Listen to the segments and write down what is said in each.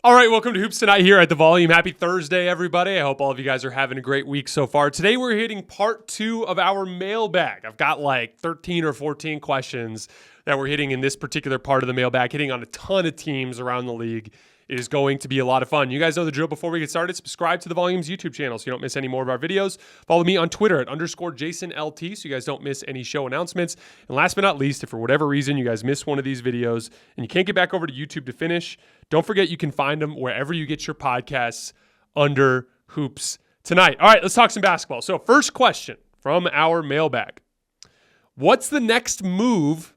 All right, welcome to Hoops Tonight here at The Volume. Happy Thursday, everybody. I hope all of you guys are having a great week so far. Today, we're hitting part 2 of our mailbag. I've got like 13 or 14 questions that we're hitting in this particular part of the mailbag, hitting on a ton of teams around the league. It is going to be a lot of fun. You guys know the drill. Before we get started, subscribe to The Volume's YouTube channel so you don't miss any more of our videos. Follow me on Twitter at _JasonLT so you guys don't miss any show announcements. And last but not least, if for whatever reason you guys miss one of these videos and you can't get back over to YouTube to finish, don't forget you can find them wherever you get your podcasts under Hoops Tonight. All right, let's talk some basketball. So first question from our mailbag. What's the next move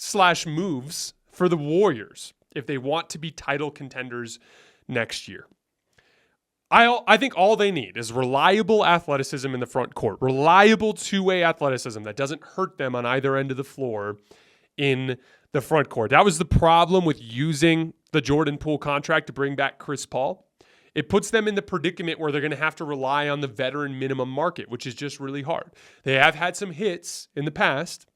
/ moves for the Warriors if they want to be title contenders next year? I think all they need is reliable athleticism in the front court, reliable two-way athleticism that doesn't hurt them on either end of the floor in the front court. That was the problem with using the Jordan Poole contract to bring back Chris Paul. It puts them in the predicament where they're going to have to rely on the veteran minimum market, which is just really hard. They have had some hits in the past.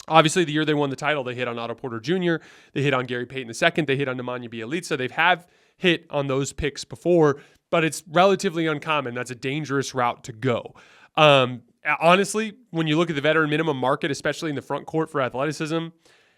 Obviously, the year they won the title, they hit on Otto Porter Jr., they hit on Gary Payton II, they hit on Nemanja Bjelica. They have hit on those picks before, but it's relatively uncommon. That's a dangerous route to go. Honestly, when you look at the veteran minimum market, especially in the front court for athleticism,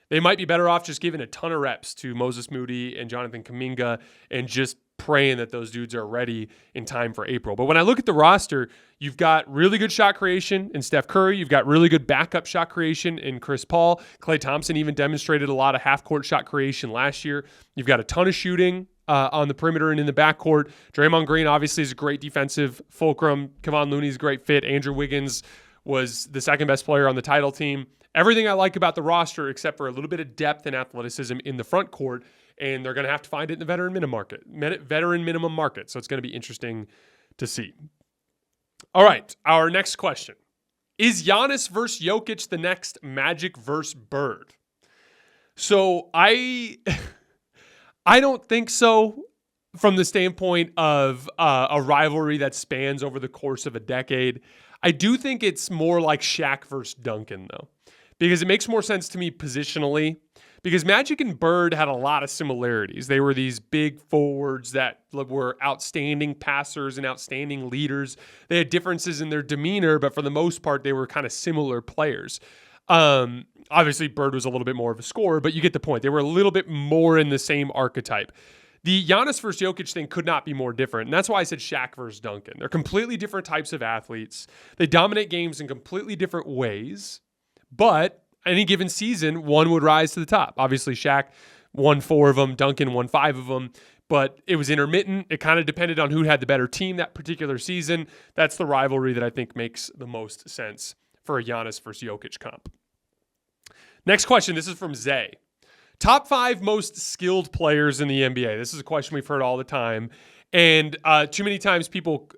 they might be better off just giving a ton of reps to Moses Moody and Jonathan Kuminga and just praying that those dudes are ready in time for April. But when I look at the roster, you've got really good shot creation in Steph Curry. You've got really good backup shot creation in Chris Paul. Klay Thompson even demonstrated a lot of half-court shot creation last year. You've got a ton of shooting on the perimeter and in the backcourt. Draymond Green obviously is a great defensive fulcrum. Kevon Looney's a great fit. Andrew Wiggins was the second best player on the title team. Everything I like about the roster except for a little bit of depth and athleticism in the front court, and they're going to have to find it in the veteran minimum market. So it's going to be interesting to see. All right, our next question. Is Giannis versus Jokic the next Magic versus Bird? So I don't think so from the standpoint of a rivalry that spans over the course of a decade. I do think it's more like Shaq versus Duncan, though, because it makes more sense to me positionally. Because Magic and Bird had a lot of similarities. They were these big forwards that were outstanding passers and outstanding leaders. They had differences in their demeanor, but for the most part, they were kind of similar players. Obviously, Bird was a little bit more of a scorer, but you get the point. They were a little bit more in the same archetype. The Giannis versus Jokic thing could not be more different, and that's why I said Shaq versus Duncan. They're completely different types of athletes. They dominate games in completely different ways, but any given season, one would rise to the top. Obviously, Shaq won 4 of them. Duncan won 5 of them. But it was intermittent. It kind of depended on who had the better team that particular season. That's the rivalry that I think makes the most sense for a Giannis versus Jokic comp. Next question. This is from Zay. Top 5 most skilled players in the NBA. This is a question we've heard all the time. And too many times people,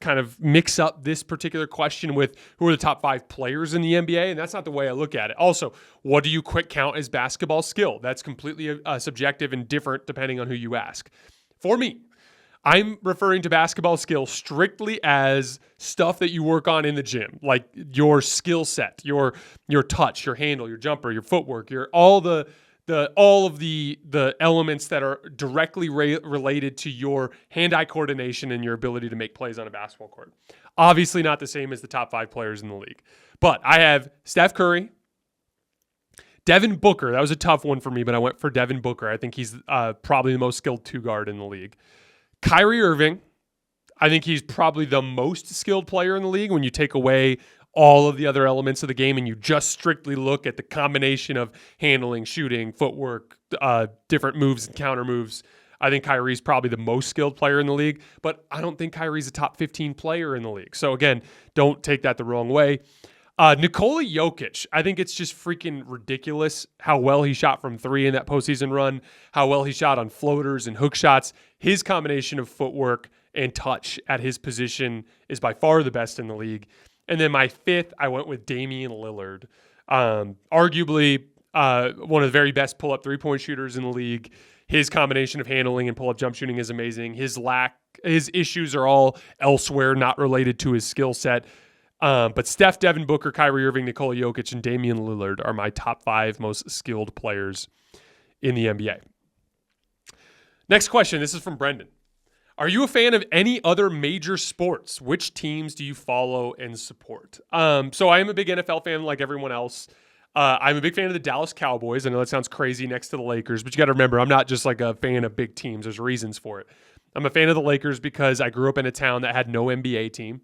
kind of mix up this particular question with who are the top 5 players in the NBA, and that's not the way I look at it. Also, what do you quick count as basketball skill? That's completely subjective and different depending on who you ask. For me, I'm referring to basketball skill strictly as stuff that you work on in the gym, like your skill set, your touch, your handle, your jumper, your footwork, your all of the elements that are directly related to your hand-eye coordination and your ability to make plays on a basketball court. Obviously not the same as the top 5 players in the league. But I have Steph Curry, Devin Booker. That was a tough one for me, but I went for Devin Booker. I think he's probably the most skilled 2-guard in the league. Kyrie Irving. I think he's probably the most skilled player in the league when you take away all of the other elements of the game and you just strictly look at the combination of handling, shooting, footwork, different moves and counter moves. I think Kyrie's probably the most skilled player in the league, but I don't think Kyrie's a top 15 player in the league. So again, don't take that the wrong way. Nikola Jokic, I think it's just freaking ridiculous how well he shot from 3 in that postseason run, how well he shot on floaters and hook shots. His combination of footwork and touch at his position is by far the best in the league. And then my 5th, I went with Damian Lillard. Arguably one of the very best pull-up three-point shooters in the league. His combination of handling and pull-up jump shooting is amazing. His issues are all elsewhere, not related to his skill set. But Steph, Devin Booker, Kyrie Irving, Nikola Jokic, and Damian Lillard are my top 5 most skilled players in the NBA. Next question. This is from Brendan. Are you a fan of any other major sports? Which teams do you follow and support? So I am a big NFL fan like everyone else. I'm a big fan of the Dallas Cowboys. I know that sounds crazy next to the Lakers, but you got to remember, I'm not just like a fan of big teams. There's reasons for it. I'm a fan of the Lakers because I grew up in a town that had no NBA team.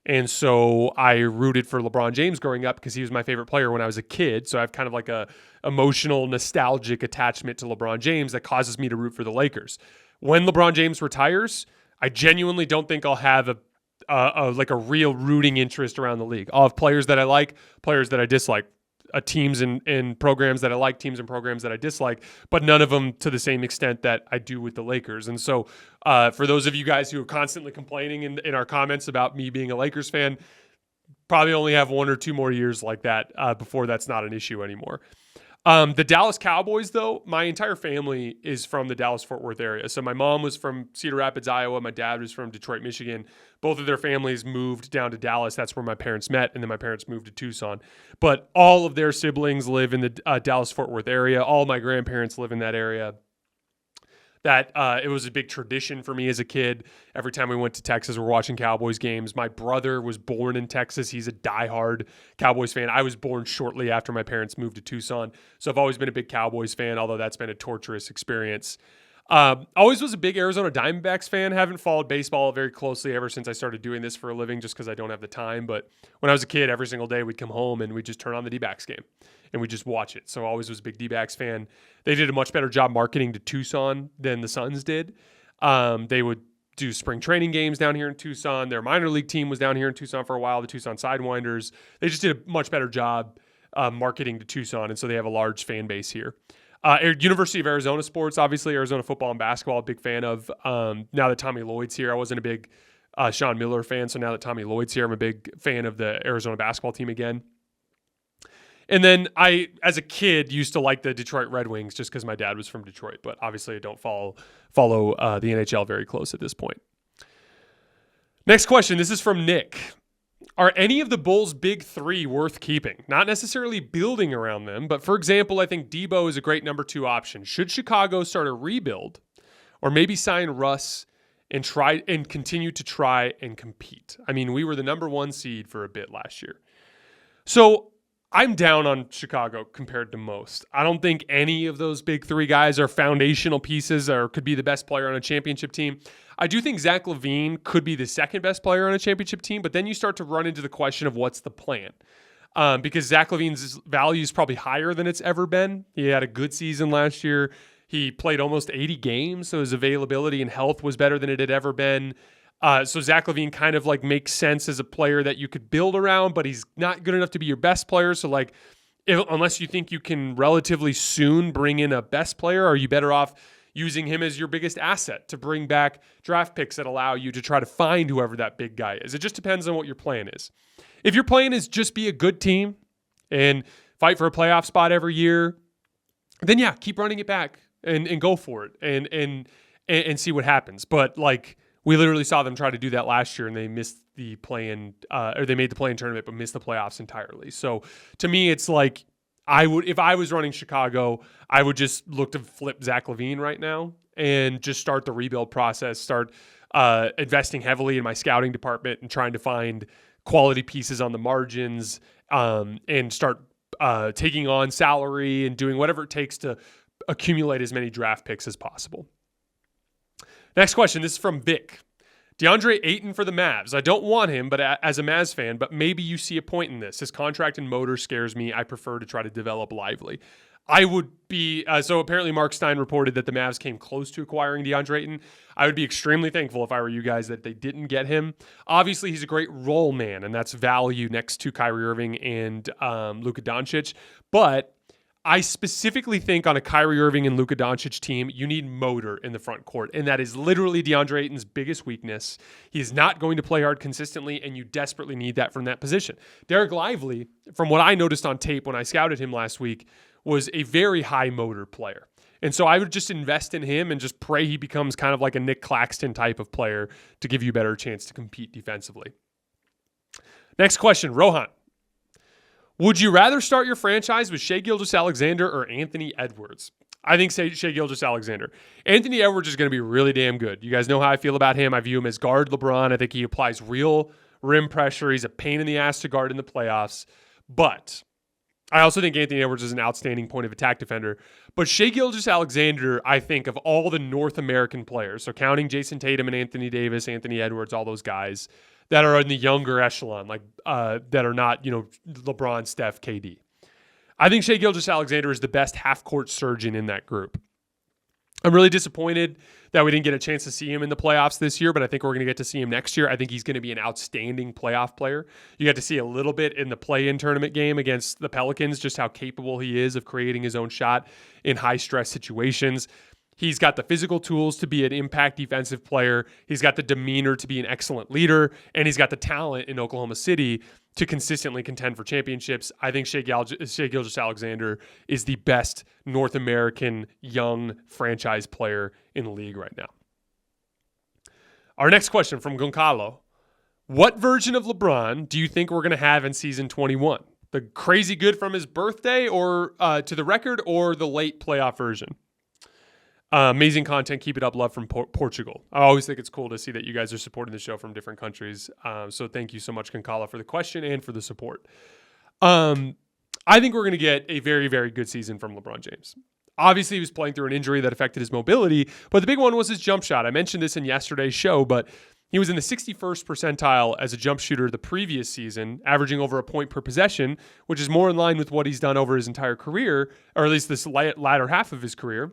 And so I rooted for LeBron James growing up because he was my favorite player when I was a kid. So I have kind of like a emotional, nostalgic attachment to LeBron James that causes me to root for the Lakers. When LeBron James retires, I genuinely don't think I'll have a real rooting interest around the league. I'll have players that I like, players that I dislike, teams and programs that I like, teams and programs that I dislike, but none of them to the same extent that I do with the Lakers. And so for those of you guys who are constantly complaining in our comments about me being a Lakers fan, probably only have 1 or 2 more years like that before that's not an issue anymore. The Dallas Cowboys, though, my entire family is from the Dallas-Fort Worth area. So my mom was from Cedar Rapids, Iowa. My dad was from Detroit, Michigan. Both of their families moved down to Dallas. That's where my parents met, and then my parents moved to Tucson. But all of their siblings live in the Dallas-Fort Worth area. All my grandparents live in that area. That it was a big tradition for me as a kid. Every time we went to Texas, we're watching Cowboys games. My brother was born in Texas. He's a diehard Cowboys fan. I was born shortly after my parents moved to Tucson. So I've always been a big Cowboys fan, although that's been a torturous experience. Always was a big Arizona Diamondbacks fan. Haven't followed baseball very closely ever since I started doing this for a living just because I don't have the time. But when I was a kid, every single day we'd come home and we'd just turn on the D-backs game and we just watch it. So I always was a big D-backs fan. They did a much better job marketing to Tucson than the Suns did. They would do spring training games down here in Tucson. Their minor league team was down here in Tucson for a while, the Tucson Sidewinders. They just did a much better job marketing to Tucson, and so they have a large fan base here. University of Arizona sports, obviously Arizona football and basketball, a big fan of. Now that Tommy Lloyd's here, I wasn't a big Sean Miller fan, so now that Tommy Lloyd's here, I'm a big fan of the Arizona basketball team again. And then I, as a kid, used to like the Detroit Red Wings just because my dad was from Detroit, but obviously I don't follow the NHL very close at this point. Next question. This is from Nick. Are any of the Bulls' big three worth keeping? Not necessarily building around them, but for example, I think Debo is a great number 2 option. Should Chicago start a rebuild or maybe sign Russ and continue to try and compete? I mean, we were the number 1 seed for a bit last year. So I'm down on Chicago compared to most. I don't think any of those big three guys are foundational pieces or could be the best player on a championship team. I do think Zach LaVine could be the second best player on a championship team, but then you start to run into the question of what's the plan. Because Zach LaVine's value is probably higher than it's ever been. He had a good season last year. He played almost 80 games, so his availability and health was better than it had ever been. So Zach LaVine kind of like makes sense as a player that you could build around, but he's not good enough to be your best player. So like, unless you think you can relatively soon bring in a best player, are you better off using him as your biggest asset to bring back draft picks that allow you to try to find whoever that big guy is? It just depends on what your plan is. If your plan is just be a good team and fight for a playoff spot every year, then yeah, keep running it back and go for it and see what happens. But like, we literally saw them try to do that last year, and they missed the play-in, or they made the play-in tournament, but missed the playoffs entirely. So to me, it's like if I was running Chicago, I would just look to flip Zach LaVine right now and just start the rebuild process, start investing heavily in my scouting department and trying to find quality pieces on the margins, and start taking on salary and doing whatever it takes to accumulate as many draft picks as possible. Next question. This is from Vic. DeAndre Ayton for the Mavs. I don't want him, but as a Mavs fan, but maybe you see a point in this. His contract and motor scares me. I prefer to try to develop lively. I would be, so apparently Mark Stein reported that the Mavs came close to acquiring DeAndre Ayton. I would be extremely thankful if I were you guys that they didn't get him. Obviously, he's a great role man, and that's value next to Kyrie Irving and Luka Doncic. But I specifically think on a Kyrie Irving and Luka Doncic team, you need motor in the front court, and that is literally DeAndre Ayton's biggest weakness. He is not going to play hard consistently, and you desperately need that from that position. Derek Lively, from what I noticed on tape when I scouted him last week, was a very high motor player. And so I would just invest in him and just pray he becomes kind of like a Nick Claxton type of player to give you a better chance to compete defensively. Next question, Rohan. Would you rather start your franchise with Shai Gilgeous-Alexander or Anthony Edwards? I think Shai Gilgeous-Alexander. Anthony Edwards is going to be really damn good. You guys know how I feel about him. I view him as guard LeBron. I think he applies real rim pressure. He's a pain in the ass to guard in the playoffs. But I also think Anthony Edwards is an outstanding point of attack defender. But Shai Gilgeous-Alexander, I think, of all the North American players, so counting Jason Tatum and Anthony Davis, Anthony Edwards, all those guys that are in the younger echelon, like that are not, LeBron, Steph, KD. I think Shai Gilgeous-Alexander is the best half-court surgeon in that group. I'm really disappointed that we didn't get a chance to see him in the playoffs this year, but I think we're going to get to see him next year. I think he's going to be an outstanding playoff player. You got to see a little bit in the play-in tournament game against the Pelicans, just how capable he is of creating his own shot in high-stress situations. He's got the physical tools to be an impact defensive player. He's got the demeanor to be an excellent leader, and he's got the talent in Oklahoma City to consistently contend for championships. I think Shai Gilgeous-Alexander is the best North American young franchise player in the league right now. Our next question from Goncalo. What version of LeBron do you think we're going to have in season 21? The crazy good from his birthday or to the record, or the late playoff version? Amazing content. Keep it up. Love from Portugal. I always think it's cool to see that you guys are supporting the show from different countries. So thank you so much, Goncalo, for the question and for the support. I think we're going to get a very, very good season from LeBron James. Obviously, he was playing through an injury that affected his mobility, but the big one was his jump shot. I mentioned this in yesterday's show, but he was in the 61st percentile as a jump shooter the previous season, averaging over a point per possession, which is more in line with what he's done over his entire career, or at least this latter half of his career.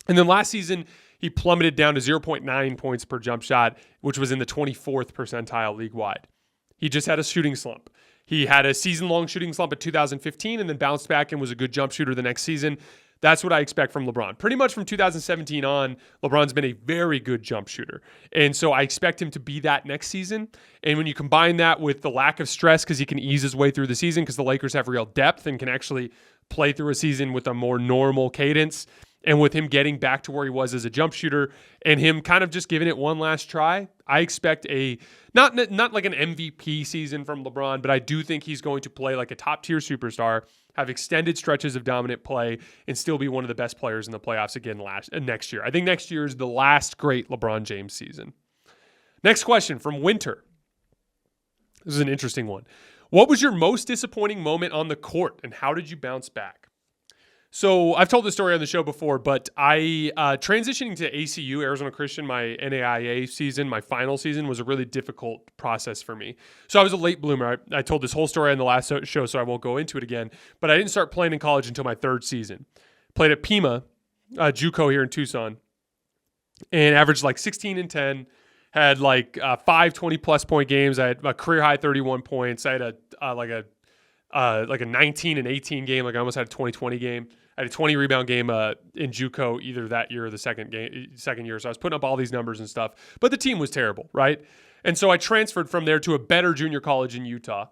And then last season, he plummeted down to 0.9 points per jump shot, which was in the 24th percentile league-wide. He just had a shooting slump. He had a season-long shooting slump in 2015 and then bounced back and was a good jump shooter the next season. That's what I expect from LeBron. Pretty much from 2017 on, LeBron's been a very good jump shooter. And so I expect him to be that next season. And when you combine that with the lack of stress because he can ease his way through the season because the Lakers have real depth and can actually play through a season with a more normal cadence, and with him getting back to where he was as a jump shooter and him kind of just giving it one last try, I expect a not like an MVP season from LeBron, but I do think he's going to play like a top-tier superstar, have extended stretches of dominant play, and still be one of the best players in the playoffs again next year. I think next year is the last great LeBron James season. Next question from Winter. This is an interesting one. What was your most disappointing moment on the court, and how did you bounce back? So I've told this story on the show before, but I transitioning to ACU, Arizona Christian, my NAIA season, my final season, was a really difficult process for me. So I was a late bloomer. I told this whole story on the last show, so I won't go into it again. But I didn't start playing in college until my third season. Played at Pima, JUCO here in Tucson, and averaged like 16 and 10. Had like 5 20-plus point games. I had a career-high 31 points. I had a 19 and 18 game. Like I almost had a 20-20 game. I had a 20 rebound game in JUCO either that year or the second year. So I was putting up all these numbers and stuff, but the team was terrible, right? And so I transferred from there to a better junior college in Utah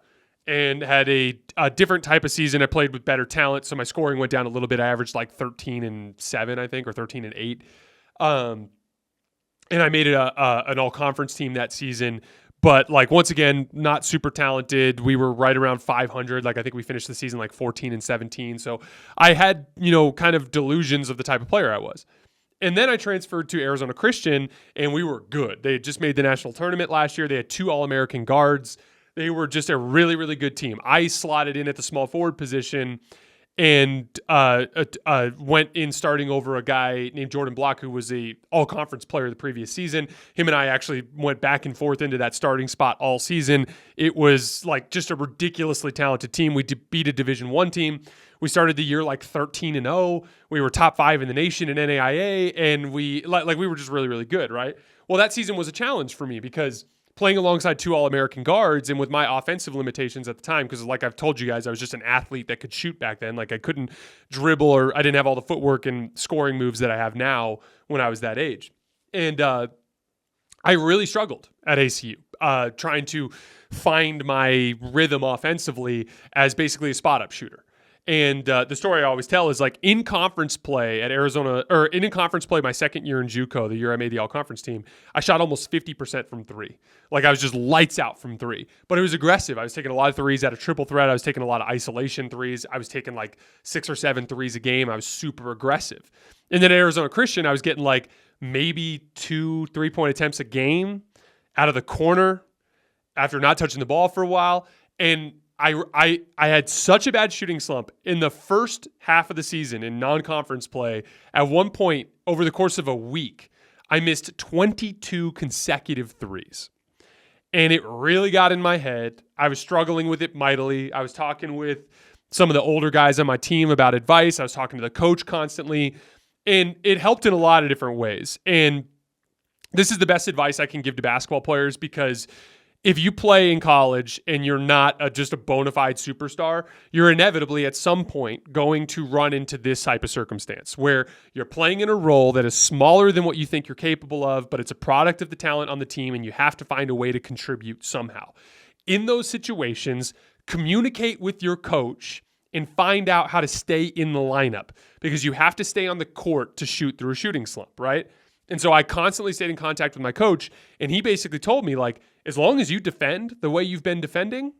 and had a different type of season. I played with better talent, so my scoring went down a little bit. I averaged like 13 and 7, I think, or 13 and 8. And I made it an all-conference team that season. But like once again, not super talented. We were right around 500. Like I think we finished the season like 14 and 17. So I had, kind of delusions of the type of player I was. And then I transferred to Arizona Christian and we were good. They had just made the national tournament last year. They had 2 All-American guards. They were just a really, really good team. I slotted in at the small forward position and went in starting over a guy named Jordan Block, who was a all-conference player the previous season. Him and I actually went back and forth into that starting spot all season. It was like just a ridiculously talented team. We beat a Division I team. We started the year like 13-0. We were top 5 in the nation in NAIA, and we were just really, really good, right? Well, that season was a challenge for me because playing alongside 2 All-American guards and with my offensive limitations at the time, because like I've told you guys, I was just an athlete that could shoot back then. Like I couldn't dribble or I didn't have all the footwork and scoring moves that I have now when I was that age. And I really struggled at ACU trying to find my rhythm offensively as basically a spot-up shooter. And the story I always tell is like in conference play at Arizona, or in conference play my second year in JUCO, the year I made the all-conference team, I shot almost 50% from three. Like I was just lights out from three. But it was aggressive. I was taking a lot of threes at a triple threat. I was taking a lot of isolation threes. I was taking like 6 or 7 threes a game. I was super aggressive. And then at Arizona Christian, I was getting like maybe 2 3-point attempts a game out of the corner after not touching the ball for a while. And I had such a bad shooting slump in the first half of the season in non-conference play. At one point, over the course of a week, I missed 22 consecutive threes. And it really got in my head. I was struggling with it mightily. I was talking with some of the older guys on my team about advice. I was talking to the coach constantly. And it helped in a lot of different ways. And this is the best advice I can give to basketball players, because if you play in college and you're not just a bona fide superstar, you're inevitably at some point going to run into this type of circumstance where you're playing in a role that is smaller than what you think you're capable of, but it's a product of the talent on the team and you have to find a way to contribute somehow. In those situations, communicate with your coach and find out how to stay in the lineup, because you have to stay on the court to shoot through a shooting slump, right? And so I constantly stayed in contact with my coach, and he basically told me, like, as long as you defend the way you've been defending,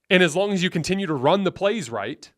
and as long as you continue to run the plays right,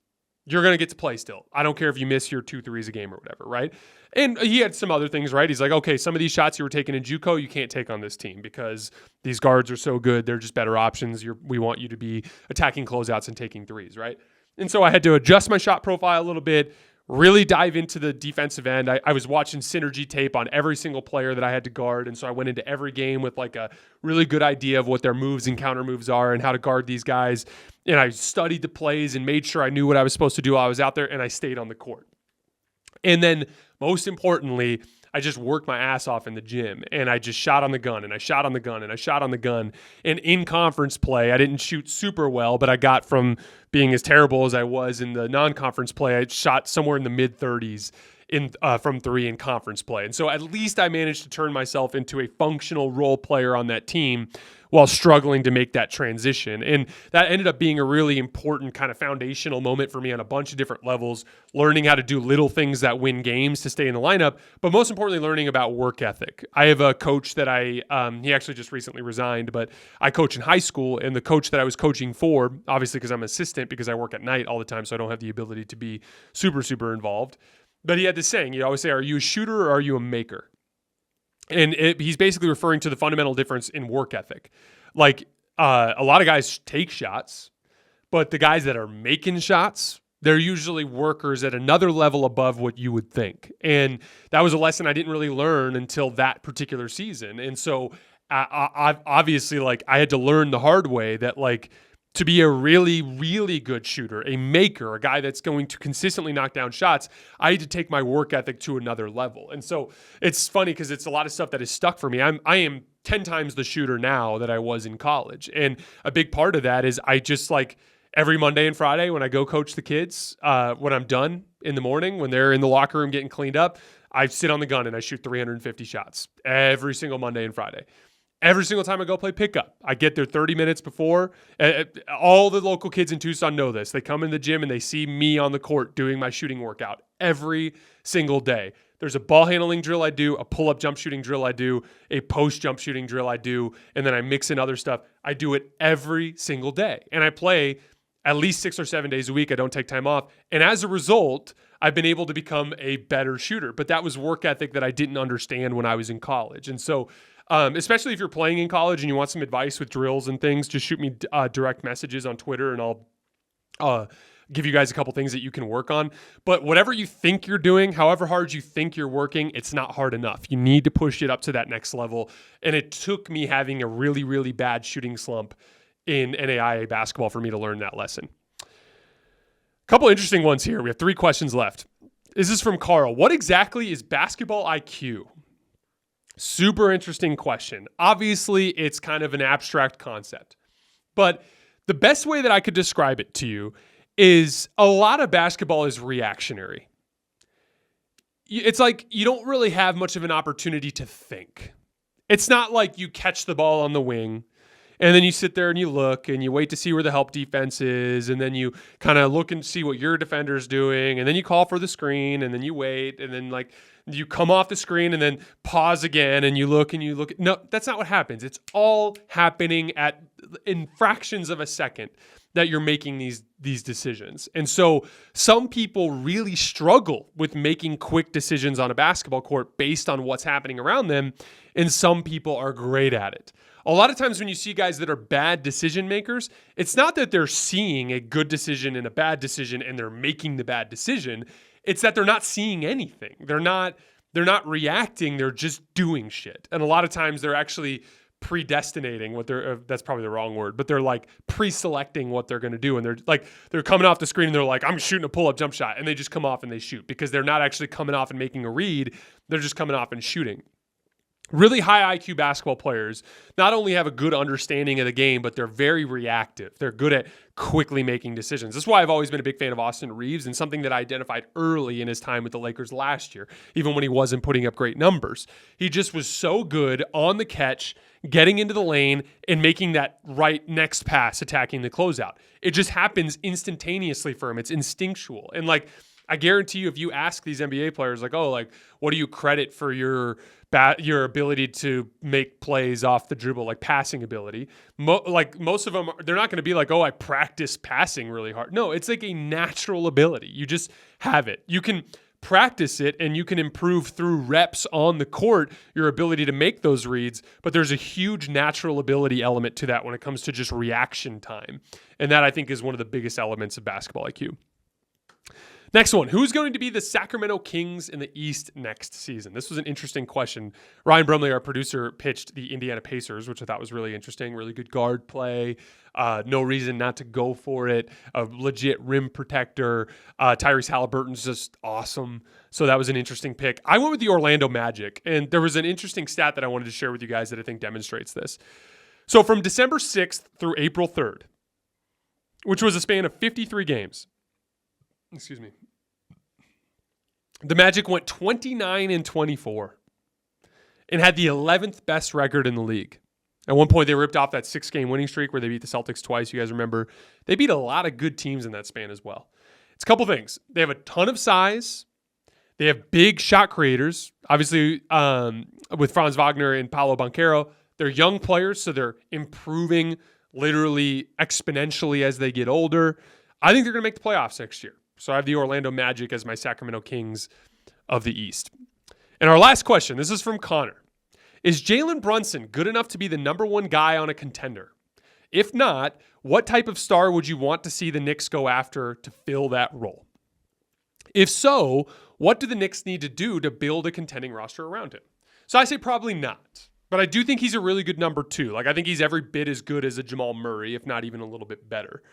you're going to get to play still. I don't care if you miss your 2 threes a game or whatever, right? And he had some other things, right? He's like, okay, some of these shots you were taking in JUCO, you can't take on this team because these guards are so good. They're just better options. We want you to be attacking closeouts and taking threes, right? And so I had to adjust my shot profile a little bit, really dive into the defensive end. I was watching synergy tape on every single player that I had to guard. And so I went into every game with like a really good idea of what their moves and counter moves are and how to guard these guys. And I studied the plays and made sure I knew what I was supposed to do while I was out there, and I stayed on the court. And then most importantly, I just worked my ass off in the gym, and I just shot on the gun, and I shot on the gun, and I shot on the gun. And in conference play, I didn't shoot super well, but I got from being as terrible as I was in the non-conference play, I shot somewhere in the mid-30s from three in conference play. And so at least I managed to turn myself into a functional role player on that team while struggling to make that transition. And that ended up being a really important kind of foundational moment for me on a bunch of different levels, learning how to do little things that win games to stay in the lineup, but most importantly, learning about work ethic. I have a coach that he actually just recently resigned, but I coach in high school, and the coach that I was coaching for, obviously because I'm an assistant, because I work at night all the time, so I don't have the ability to be super, super involved. But he had this saying, he'd always say, are you a shooter or are you a maker? And he's basically referring to the fundamental difference in work ethic. Like a lot of guys take shots, but the guys that are making shots, they're usually workers at another level above what you would think. And that was a lesson I didn't really learn until that particular season. And so I've obviously, like, I had to learn the hard way that, like, to be a really, really good shooter, a maker, a guy that's going to consistently knock down shots, I had to take my work ethic to another level. And so it's funny because it's a lot of stuff that is stuck for me. I am 10 times the shooter now that I was in college. And a big part of that is I just, like, every Monday and Friday when I go coach the kids, when I'm done in the morning, when they're in the locker room getting cleaned up, I sit on the gun and I shoot 350 shots every single Monday and Friday. Every single time I go play pickup, I get there 30 minutes before. All the local kids in Tucson know this. They come in the gym and they see me on the court doing my shooting workout every single day. There's a ball handling drill I do, a pull-up jump shooting drill I do, a post jump shooting drill I do, and then I mix in other stuff. I do it every single day. And I play at least 6 or 7 days a week. I don't take time off. And as a result, I've been able to become a better shooter. But that was work ethic that I didn't understand when I was in college. And so especially if you're playing in college and you want some advice with drills and things, just shoot me direct messages on Twitter and I'll give you guys a couple things that you can work on. But whatever you think you're doing, however hard you think you're working, it's not hard enough. You need to push it up to that next level. And it took me having a really, really bad shooting slump in NAIA basketball for me to learn that lesson. A couple interesting ones here. We have 3 questions left. This is from Carl. What exactly is basketball IQ? Super interesting question. Obviously, it's kind of an abstract concept. But the best way that I could describe it to you is a lot of basketball is reactionary. It's like you don't really have much of an opportunity to think. It's not like you catch the ball on the wing And then you sit there and you look and you wait to see where the help defense is. And then you kind of look and see what your defender's doing. And then you call for the screen and then you wait. And then like you come off the screen and then pause again and you look and you look. No, that's not what happens. It's all happening in fractions of a second that you're making these decisions. And so some people really struggle with making quick decisions on a basketball court based on what's happening around them. And some people are great at it. A lot of times when you see guys that are bad decision makers, it's not that they're seeing a good decision and a bad decision and they're making the bad decision. It's that they're not seeing anything. They're not reacting. They're just doing shit. And a lot of times they're actually predestinating what they're, that's probably the wrong word, but they're like pre-selecting what they're going to do. And they're coming off the screen and they're like, I'm shooting a pull-up jump shot. And they just come off and they shoot because they're not actually coming off and making a read. They're just coming off and shooting. Really high IQ basketball players not only have a good understanding of the game, but they're very reactive. They're good at quickly making decisions. That's why I've always been a big fan of Austin Reeves and something that I identified early in his time with the Lakers last year, even when he wasn't putting up great numbers. He just was so good on the catch, getting into the lane and making that right next pass, attacking the closeout. It just happens instantaneously for him. It's instinctual. And like, I guarantee you, if you ask these NBA players, like, oh, like, what do you credit for your ability to make plays off the dribble, like passing ability? Most of them, they're not going to be like, oh, I practice passing really hard. No, it's like a natural ability. You just have it. You can practice it and you can improve through reps on the court your ability to make those reads, but there's a huge natural ability element to that when it comes to just reaction time. And that, I think, is one of the biggest elements of basketball IQ. Next one, who's going to be the Sacramento Kings in the East next season? This was an interesting question. Ryan Brumley, our producer, pitched the Indiana Pacers, which I thought was really interesting. Really good guard play. No reason not to go for it. A legit rim protector. Tyrese Halliburton's just awesome. So that was an interesting pick. I went with the Orlando Magic, and there was an interesting stat that I wanted to share with you guys that I think demonstrates this. So from December 6th through April 3rd, which was a span of 53 games, the Magic went 29-24 and had the 11th best record in the league. At one point, they ripped off that 6-game winning streak where they beat the Celtics twice. You guys remember? They beat a lot of good teams in that span as well. It's a couple things. They have a ton of size. They have big shot creators. Obviously, with Franz Wagner and Paolo Banchero, they're young players, so they're improving literally exponentially as they get older. I think they're going to make the playoffs next year. So I have the Orlando Magic as my Sacramento Kings of the East. And our last question, this is from Connor. Is Jalen Brunson good enough to be the number one guy on a contender? If not, what type of star would you want to see the Knicks go after to fill that role? If so, what do the Knicks need to do to build a contending roster around him? So I say probably not. But I do think he's a really good number two. Like, I think he's every bit as good as a Jamal Murray, if not even a little bit better.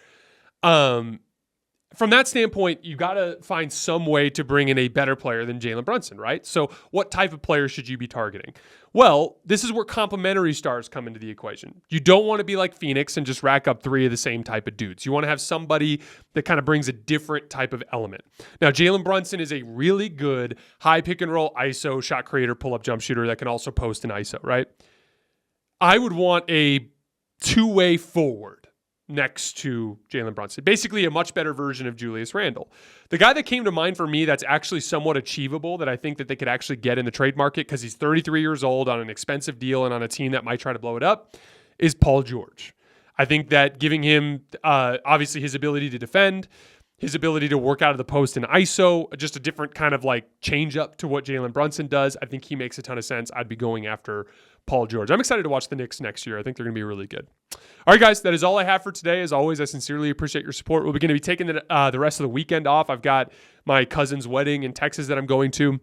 From that standpoint, you got to find some way to bring in a better player than Jalen Brunson, right? So what type of player should you be targeting? Well, this is where complementary stars come into the equation. You don't want to be like Phoenix and just rack up three of the same type of dudes. You want to have somebody that kind of brings a different type of element. Now, Jalen Brunson is a really good high pick and roll ISO shot creator, pull-up jump shooter that can also post an ISO, right? I would want a two-way forward next to Jalen Brunson. Basically a much better version of Julius Randle. The guy that came to mind for me that's actually somewhat achievable, that I think that they could actually get in the trade market because he's 33 years old on an expensive deal and on a team that might try to blow it up, is Paul George. I think that giving him, obviously his ability to defend, his ability to work out of the post in ISO, just a different kind of like change up to what Jalen Brunson does. I think he makes a ton of sense. I'd be going after Paul George. I'm excited to watch the Knicks next year. I think they're going to be really good. All right, guys, that is all I have for today. As always, I sincerely appreciate your support. We're going to be taking the rest of the weekend off. I've got my cousin's wedding in Texas that I'm going to.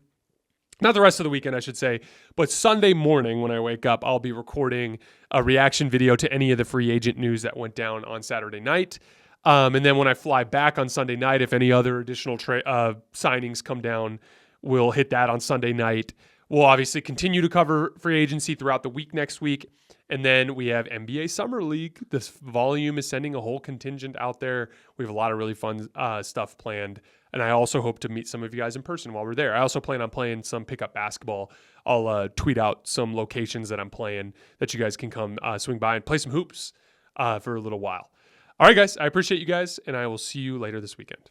Not the rest of the weekend, I should say, but Sunday morning when I wake up, I'll be recording a reaction video to any of the free agent news that went down on Saturday night. And then when I fly back on Sunday night, if any other additional signings come down, we'll hit that on Sunday night. We'll obviously continue to cover free agency throughout the week next week. And then we have NBA Summer League. This volume is sending a whole contingent out there. We have a lot of really fun stuff planned. And I also hope to meet some of you guys in person while we're there. I also plan on playing some pickup basketball. I'll tweet out some locations that I'm playing that you guys can come swing by and play some hoops for a little while. All right, guys, I appreciate you guys, and I will see you later this weekend.